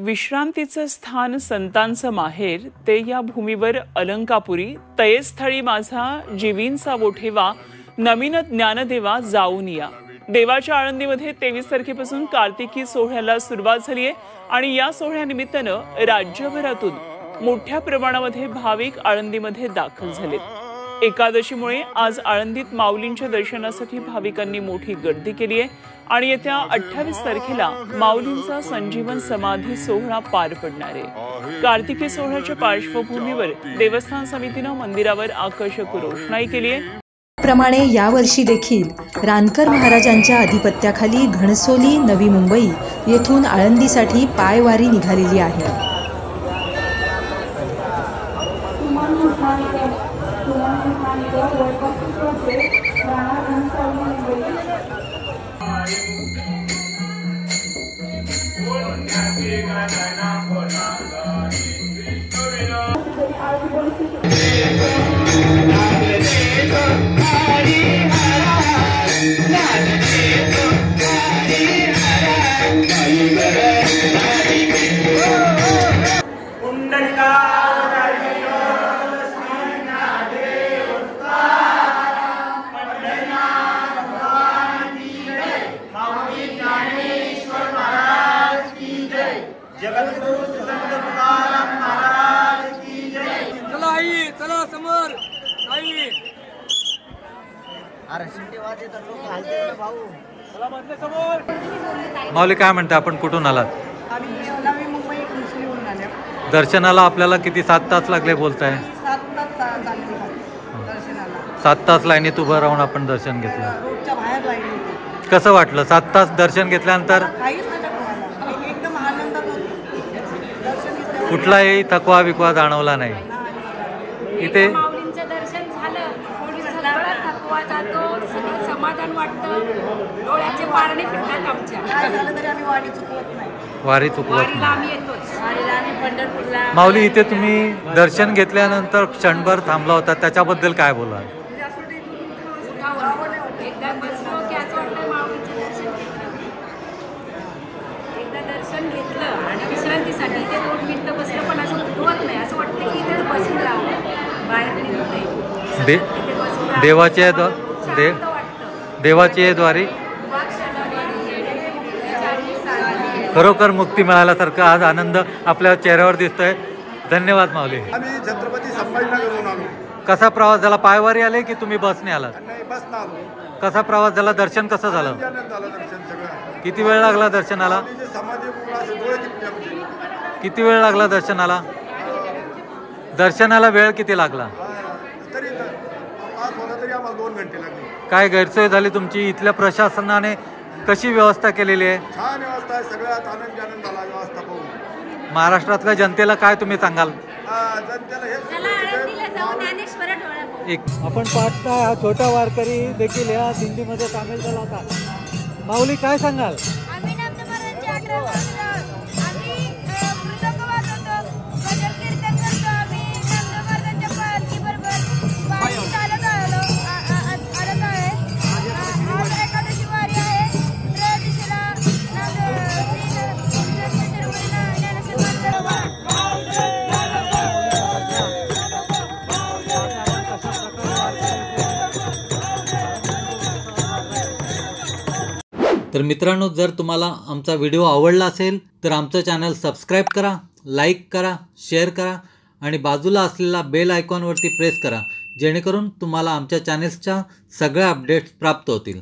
विश्रांतीचं स्थान संतांचं माहेर ते या भूमीवर अलंकापुरी तयेस्थळी माझा जीवींचा बोठेवा नवीन ज्ञानदेवा जाऊन या। देवाच्या आळंदीमध्ये 23 तारखेपासून कार्तिकी सोहळ्याला सुरुवात झाली आहे आणि या सोहळ्यानिमित्तानं राज्यभरातून मोठ्या प्रमाणामध्ये भाविक आळंदीमध्ये दाखल झालेत। एकादशीमुळे आज आळंदीत माऊलींच्या दर्शनासाठी भाविकांनी मोठी गर्दी केली आहे आणि येत्या 28 तारखेला माऊलींचा संजीवन समाधी सोहळा पार पडणार आहे। कार्तिकी सोहळ्याच्या पार्श्वभूमीवर देवस्थान समितीनं मंदिरावर आकर्षक रोषणाई केली आहे। प्रमाणे यावर्षी देखील रानकर महाराजांच्या अधिपत्याखाली घणसोली नवी मुंबई येथून आळंदीसाठी पायवारी निघालेली आहे। माऊली काय म्हणता, आपण कुठून आलात? आम्ही नवी मुंबई घणसोलीवरून आलो। दर्शनाला आपल्याला किती 7 तास लागले बोलताय? 7 तास लागले दर्शनाला। 7 तास लाईनीत उभं राहून आपण दर्शन घेतलं। रोडच्या बाहेर लाईन होती। कसं वाटलं 7 तास दर्शन घेतल्यानंतर? काहीच नाही थकवा, एकदम आनंदात होतो। दर्शन कुठलाही थकवा बिकवा जाणवला नाही। इथे माऊलींचं दर्शन झालं, सगळा थकवा जातो, सगळं समाधान वाटतं, डोळ्याचे पारणे फिरतात आमच्या। काय झालं तरी आम्ही वारी चुकवत नाही। वारी चुकवत वारीला आम्ही येतोच, वारीला आम्ही पंढरपूरला। माऊली, इथे तुम्ही दर्शन घेतल्यानंतर क्षणभर थांबला होता, त्याच्याबद्दल काय बोला? एकदा बसलो की असं वाटतं माऊलीचं दर्शन घेतलं, एकदा दर्शन घेतलं आणि विश्रांतीसाठी इथे 2 मिनिटं बसलं पण असं उठवत नाही, असं वाटतं की इथे बसून राहावं, बाहेर निघते देवाच्या द्वारे खरोखर मुक्ती मिळाल्यासारखं आज आनंद आपल्या चेहऱ्यावर दिसतोय। धन्यवाद माऊली। आम्ही छत्रपती संभाजीनगरहून आलो। कसा प्रवास झाला? पायवारी आले की तुम्ही बसने आलात? नाही, बसनं आलो। कसा प्रवास झाला? दर्शन कसं झालं? आनंद झालं दर्शन सगळं। किती वेळ लागला दर्शनाला? माऊलीचे समाधी पूर्ण असे डोळे किती आमचे। किती वेळ लागला दर्शनाला? दर्शनाला वेळ किती लागला? तरी पास होता तरी आम्हाला 2 घंटे लागले। काय गैरसोय झाली तुमची? इथल्या प्रशासनाने कशी व्यवस्था केलेली आहे? छान व्यवस्था आहे, सगळ्यात आनंद झाला व्यवस्था पाहून। महाराष्ट्रातल्या जनतेला काय तुम्ही सांगाल? जनतेला हेच एक आपण पाहता हा छोटा वारकरी देखील या दिंडीमध्ये सामील झाला होता। माऊली, काय सांगाल? तर मित्रांनो, जर तुम्हाला आमचा व्हिडिओ आवडला असेल तर आमचं चॅनल सबस्क्राईब करा, लाईक करा, शेअर करा आणि बाजूला असलेला बेल आयकॉनवरती प्रेस करा, जेणेकरून तुम्हाला आमच्या चॅनल्सच्या सगळ्या अपडेट्स प्राप्त होतील।